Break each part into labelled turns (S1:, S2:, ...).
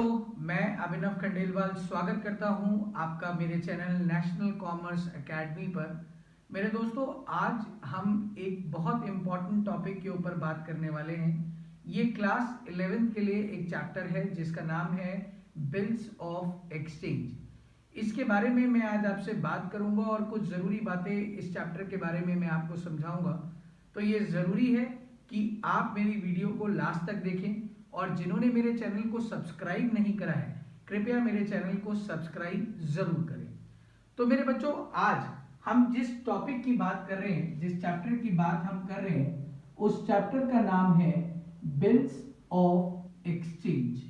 S1: मैं अभिनव खंडेलवाल स्वागत करता हूं आपका मेरे चैनल नेशनल कॉमर्स एकेडमी पर। मेरे दोस्तों, आज हम एक बहुत इम्पॉर्टेंट टॉपिक के ऊपर बात करने वाले हैं। ये क्लास 11th के लिए एक चैप्टर है जिसका नाम है बिल्स ऑफ एक्सचेंज। इसके बारे में मैं आज आपसे बात करूंगा और कुछ ज़रूरी बातें इस चैप्टर के बारे में मैं आपको समझाऊंगा। तो ये ज़रूरी है कि आप मेरी वीडियो को लास्ट तक देखें और जिन्होंने मेरे चैनल को सब्सक्राइब नहीं करा है कृपया मेरे चैनल को सब्सक्राइब जरूर करें। तो मेरे बच्चों, आज हम जिस टॉपिक की बात कर रहे हैं, जिस चैप्टर की बात हम कर रहे हैं, उस चैप्टर का नाम है बिल्स ऑफ एक्सचेंज।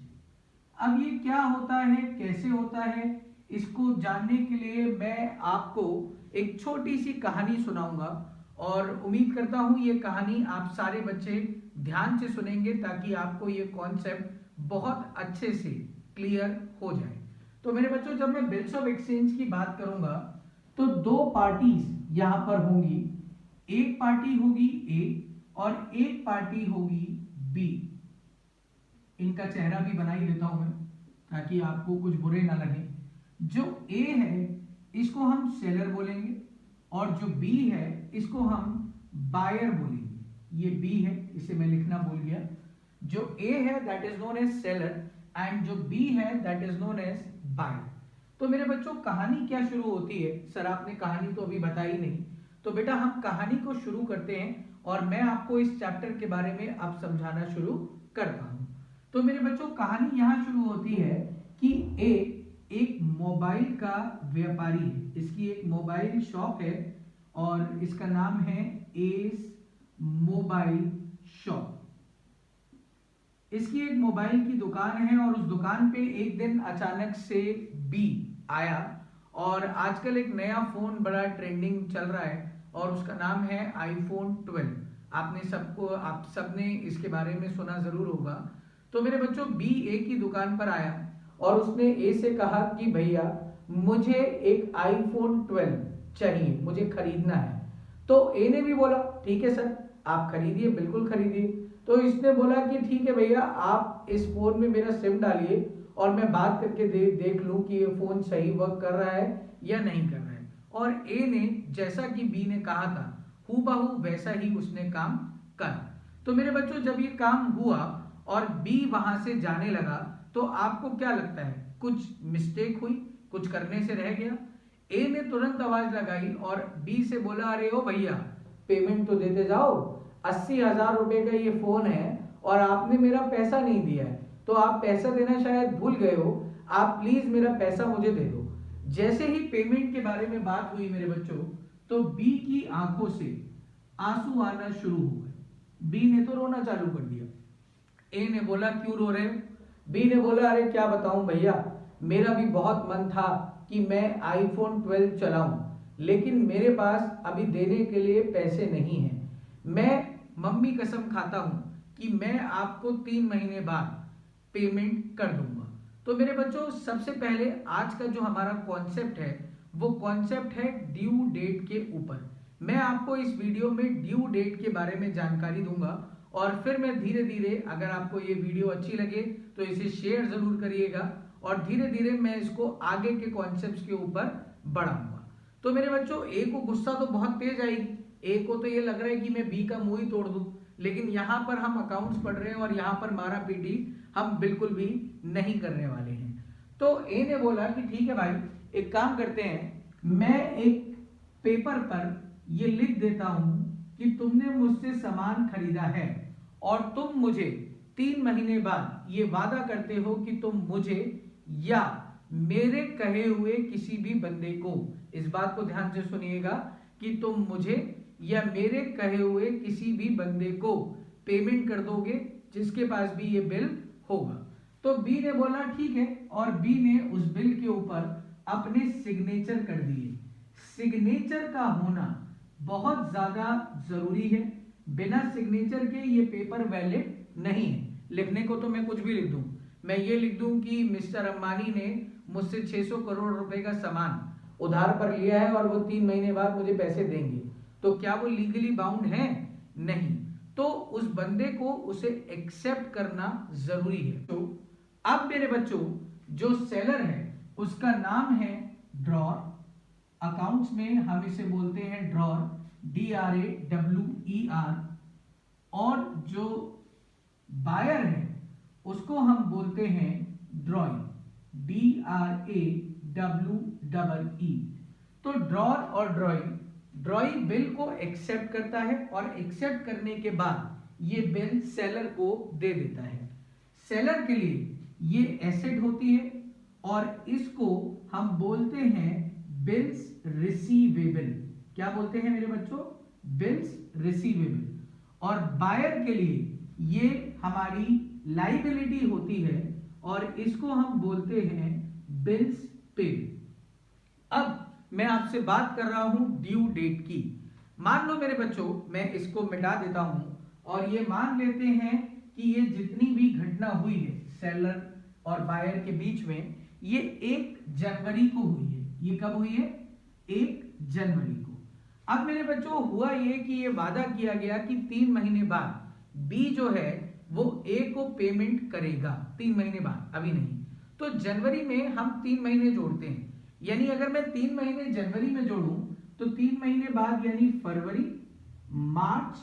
S1: अब ये क्या होता है, कैसे होता है, इसको जानने के लिए मैं आपको एक छोटी सी कहानी सुनाऊंगा और उम्मीद करता हूं ये कहानी आप सारे बच्चे ध्यान से सुनेंगे ताकि आपको ये कॉन्सेप्ट बहुत अच्छे से क्लियर हो जाए। तो मेरे बच्चों, जब मैं बिल्स ऑफ एक्सचेंज की बात करूंगा तो दो पार्टीज यहां पर होंगी। एक पार्टी होगी ए और एक पार्टी होगी बी। इनका चेहरा भी बना ही देता हूं मैं ताकि आपको कुछ बुरे ना लगे। जो ए है इसको हम सेलर बोलेंगे और जो बी है इसको हम बायर बोलेंगे। ये बी है, इसे मैं लिखना भूल गया। जो ए है that is known as seller and जो बी है that is known as buyer. तो मेरे बच्चों, कहानी क्या शुरू होती है? सर आपने कहानी तो अभी बताई नहीं। तो बेटा, हम कहानी को शुरू करते हैं और मैं आपको इस चैप्टर के बारे में अब समझाना शुरू करता हूं। तो मेरे बच्चों, कहानी यहां शुरू होती है कि ए एक मोबाइल का व्यापारी है। इसकी एक मोबाइल शॉप है और इसका नाम है एस मोबाइल शॉप। इसकी एक मोबाइल की दुकान है और उस दुकान पे एक दिन अचानक से बी आया और आजकल एक नया फोन बड़ा ट्रेंडिंग चल रहा है और उसका नाम है आईफोन 12। आप सबने इसके बारे में सुना जरूर होगा। तो मेरे बच्चों, बी ए की दुकान पर आया और उसने ए से कहा कि भैया मुझे एक आईफोन 12 चाहिए, मुझे खरीदना है। तो ए ने भी बोला ठीक है सर, आप खरीदिए, बिल्कुल खरीदिए। तो इसने बोला कि ठीक है भैया, आप इस फोन में मेरा सिम डालिए और मैं बात करके देख लूं कि ये फोन सही वर्क कर रहा है या नहीं कर रहा है। और ए ने जैसा कि बी ने कहा था हूबहू वैसा ही उसने काम करा। तो मेरे बच्चों, जब ये काम हुआ और बी वहां से जाने लगा तो आपको क्या लगता है, कुछ मिस्टेक हुई, कुछ करने से रह गया? ए ने तुरंत आवाज लगाई और बी से बोला, अरे ओ भैया, पेमेंट तो देते जाओ, 80,000 रुपए का ये फोन है और आपने मेरा पैसा नहीं दिया है। तो आप पैसा देना शायद भूल गए हो, आप प्लीज मेरा पैसा मुझे दे दो। जैसे ही पेमेंट के बारे में बात हुई मेरे बच्चों, तो बी की आंखों से आंसू आना शुरू हो गए। बी ने तो रोना चालू कर दिया। ए ने बोला क्यों रो रहे हो? बी ने बोला, अरे क्या बताऊं भैया, मेरा भी बहुत मन था कि मैं आईफोन 12 चलाऊं, लेकिन मेरे पास अभी देने के लिए पैसे नहीं हैं। मैं मम्मी कसम खाता हूं कि मैं आपको 3 महीने बाद पेमेंट कर दूंगा। तो मेरे बच्चों, सबसे पहले आज का जो हमारा कॉन्सेप्ट है वो कॉन्सेप्ट है ड्यू डेट के ऊपर। मैं आपको इस वीडियो में ड्यू डेट के बारे में जानकारी दूंगा और फिर मैं धीरे धीरे, अगर आपको ये वीडियो अच्छी लगे तो इसे शेयर जरूर करिएगा और धीरे धीरे मैं इसको आगे के कॉन्सेप्ट्स के ऊपर बढ़ाऊंगा। तो मेरे बच्चों, ए को गुस्सा तो बहुत तेज आएगी। ए को तो ये लग रहा है कि मैं बी का मुंह ही तोड़ दूं, लेकिन यहां पर हम अकाउंट्स पढ़ रहे हैं और यहां पर मारा पीटी हम बिल्कुल भी नहीं करने वाले हैं। तो ए ने बोला कि ठीक है भाई, एक काम करते हैं, मैं एक पेपर पर ये लिख देता हूं कि तुमने मुझसे सामान खरीदा है और तुम मुझे 3 महीने बाद ये वादा करते हो कि तुम मुझे या मेरे कहे हुए किसी भी बंदे को, इस बात को ध्यान से सुनिएगा, कि तुम मुझे या मेरे कहे हुए किसी भी बंदे को पेमेंट कर दोगे जिसके पास भी ये बिल होगा। तो बी ने बोला ठीक है और बी ने उस बिल के ऊपर अपने सिग्नेचर कर दिए। सिग्नेचर का होना बहुत ज्यादा जरूरी है। बिना सिग्नेचर के ये पेपर वैलिड नहीं है। लिखने को तो मैं कुछ भी लिख दूं, मैं ये लिख दूं कि मिस्टर अंबानी ने मुझसे 600 करोड़ रुपए का सामान उधार पर लिया है और वो 3 महीने बाद मुझे पैसे देंगे, तो क्या वो लीगली बाउंड है? नहीं। तो उस बंदे को उसे एक्सेप्ट करना जरूरी है। तो अब मेरे बच्चों जो सेलर है उसका नाम है ड्रॉर, अकाउंट्स में हम इसे बोलते हैं ड्रॉर, DRAWER, और जो बायर है उसको हम बोलते हैं ड्रॉई, DRAWEE। तो ड्रॉर और ड्रॉई बिल को एक्सेप्ट करता है और एक्सेप्ट करने के बाद ये बिल सेलर को दे देता है। सेलर के लिए ये एसेट होती है और इसको हम बोलते हैं बिल्स रिसीवेबल। क्या बोलते हैं मेरे बच्चों? Bills receivable. और बायर के लिए ये हमारी लाइबिलिटी होती है और इसको हम बोलते हैं बिल्स पेड। अब मैं आपसे बात कर रहा हूं ड्यू डेट की। मान लो मेरे बच्चों मैं इसको मिटा देता हूं और ये मान लेते हैं कि ये जितनी भी घटना हुई है सेलर और बायर के बीच में, ये 1 जनवरी को हुई है। ये कब हुई है? 1 जनवरी को। अब मेरे बच्चों हुआ ये कि ये वादा किया गया कि 3 महीने बाद बी जो है वो ए को पेमेंट करेगा 3 महीने बाद, अभी नहीं। तो जनवरी में हम 3 महीने जोड़ते हैं, यानी अगर मैं 3 महीने जनवरी में जोड़ूं तो 3 महीने बाद यानी फरवरी, मार्च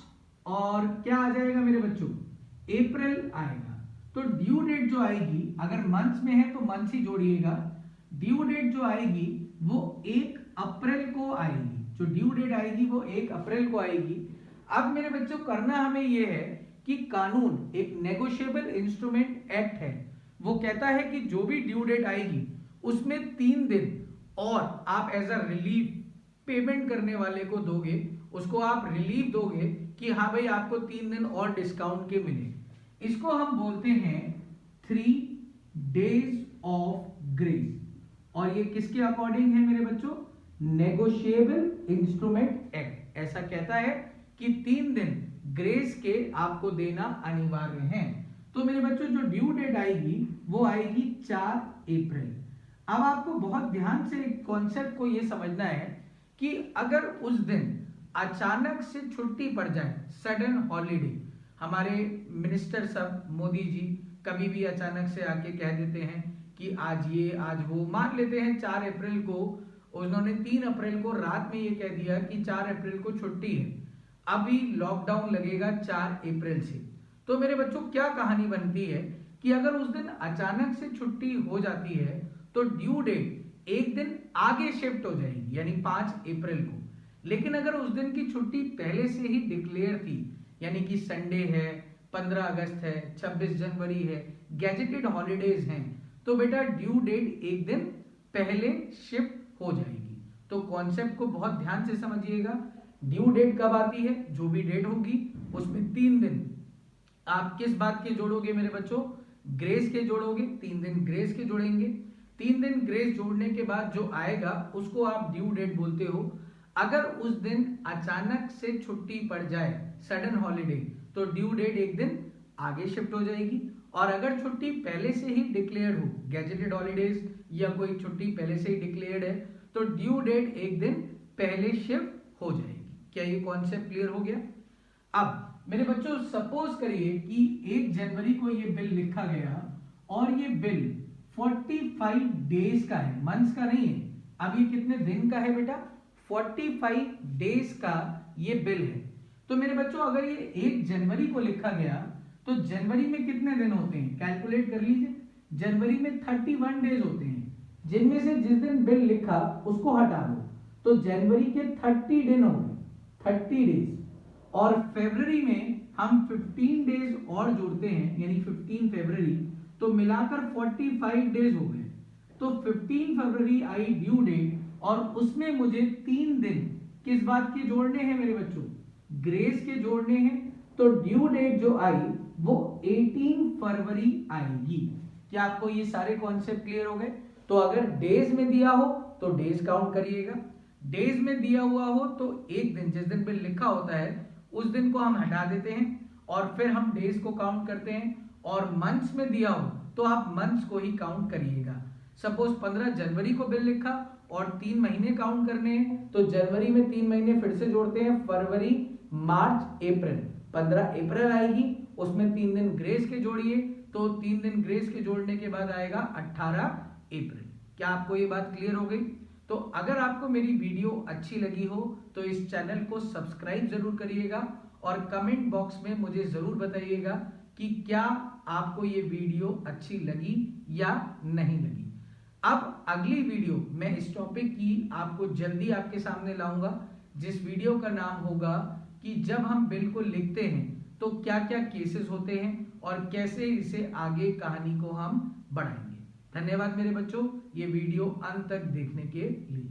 S1: और क्या आ जाएगा मेरे बच्चों? अप्रैल आएगा। तो ड्यू डेट जो आएगी, अगर मंथ्स में है तो मंथ्स ही जोड़िएगा, ड्यू डेट जो आएगी वो 1 अप्रैल को आएगी। जो ड्यू डेट आएगी वो 1 अप्रैल को आएगी। अब मेरे बच्चों करना हमें ये है कि कानून, एक नेगोशिएबल इंस्ट्रूमेंट एक्ट है, वो कहता है कि जो भी ड्यू डेट आएगी उसमें 3 दिन और आप एज अ रिलीफ पेमेंट करने वाले को दोगे, उसको आप रिलीफ दोगे कि हाँ भाई आपको 3 दिन और डिस्काउंट के मिले। इसको हम बोलते हैं 3 डेज ऑफ ग्रेस। और ये किसके अकॉर्डिंग है मेरे बच्चों? नेगोशिएबल इंस्ट्रूमेंट एक्ट ऐसा कहता है कि 3 दिन ग्रेस के आपको देना अनिवार्य है। तो मेरे बच्चों जो ड्यू डेट आएगी वो आएगी 4 अप्रैल। अब आपको बहुत ध्यान से एक कॉन्सेप्ट को ये समझना है कि अगर उस दिन अचानक से छुट्टी पड़ जाए, सडन हॉलीडे, हमारे मिनिस्टर सब मोदी जी कभी भी अचानक से आके कह देते हैं कि आज ये आज वो, मान लेते हैं 4 अप्रैल को उन्होंने 3 अप्रैल को रात में ये कह दिया कि 4 अप्रैल को छुट्टी है, अभी लॉकडाउन लगेगा 4 अप्रैल से। तो मेरे बच्चों क्या कहानी बनती है कि अगर उस दिन अचानक से छुट्टी हो जाती है तो ड्यू डेट 1 दिन आगे शिफ्ट हो जाएगी, यानी 5 अप्रैल को। लेकिन अगर उस दिन की छुट्टी पहले से ही डिक्लेयर थी, यानी कि संडे है, 15 अगस्त है, 26 जनवरी है, गैजेटेड हॉलीडेज हैं, तो बेटा ड्यू डेट 1 दिन पहले शिफ्ट हो जाएगी। तो कॉन्सेप्ट को बहुत ध्यान से समझिएगा। ड्यू डेट कब आती है? जो भी डेट होगी उसमें 3 दिन आप किस बात के जोड़ोगे मेरे बच्चों? ग्रेस के जोड़ोगे, 3 दिन ग्रेस के जोड़ेंगे। 3 दिन ग्रेस जोड़ने के बाद जो आएगा उसको आप ड्यू डेट बोलते हो। अगर उस दिन अचानक से छुट्टी पड़ जाए, सडन हॉलीडे, तो ड्यू डेट 1 दिन आगे शिफ्ट हो जाएगी। और अगर छुट्टी पहले से ही डिक्लेयर्ड हो, गैजेटेड हॉलीडेज या कोई छुट्टी पहले से ही डिक्लेयर्ड है, तो ड्यू डेट 1 दिन पहले शिफ्ट हो जाएगी। क्या ये कॉन्सेप्ट क्लियर हो गया? अब मेरे बच्चों सपोज करिए कि 1 जनवरी को ये बिल लिखा गया और ये बिल 45 डेज का है, मंथ्स का नहीं है। अब ये कितने दिन का है बेटा? 45 डेज का ये बिल है। तो मेरे बच्चों अगर ये 1 जनवरी को लिखा गया तो जनवरी में कितने दिन होते हैं? कैलकुलेट कर लीजिए। जनवरी में 31 डेज होते हैं, जिनमें से जिस दिन बिल लिखा उसको हटा दो तो जनवरी के 30 दिन हो गए, 30 डेज। और फरवरी में हम 15 डेज और जोड़ते हैं, यानी 15 फरवरी, तो मिलाकर 45 डेज हो गए। तो 15 फरवरी आई ड्यू डेट और उसमें मुझे 3 दिन किस बात के जोड़ने हैं मेरे बच्चों? ग्रेस के जोड़ने हैं। तो ड्यू डेट जो आई वो 18 फरवरी आएगी। क्या आपको ये सारे कॉन्सेप्ट क्लियर हो गए? तो अगर डेज में दिया हो तो डेज काउंट करिएगा, डेज में दिया हुआ हो तो 1 दिन, जिस दिन बिल लिखा होता है उस दिन को हम हटा देते हैं और फिर हम डेज को काउंट करते हैं। और मंथ्स में दिया हो तो आप मंथ्स को ही काउंट करिएगा। सपोज 15 जनवरी को बिल लिखा और 3 महीने काउंट करने हैं तो जनवरी में 3 महीने फिर से जोड़ते हैं, फरवरी, मार्च, अप्रैल। 15 अप्रैल आएगी, उसमें 3 दिन ग्रेस के जोड़िए, तो 3 दिन ग्रेस के जोड़ने के बाद आएगा 18 अप्रैल। क्या आपको ये बात क्लियर हो गई? तो अगर आपको मेरी वीडियो अच्छी लगी हो तो इस चैनल को सब्सक्राइब जरूर करिएगा और कमेंट बॉक्स में मुझे जरूर बताइएगा कि क्या आपको ये वीडियो अच्छी लगी या नहीं लगी। अब अगली वीडियो मैं इस टॉपिक की आपको जल्दी आपके सामने लाऊंगा, जिस वीडियो का नाम होगा कि जब हम बिल को लिखते हैं तो क्या क्या केसेस होते हैं और कैसे इसे आगे कहानी को हम बढ़ाएंगे। धन्यवाद मेरे बच्चों ये वीडियो अंत तक देखने के लिए।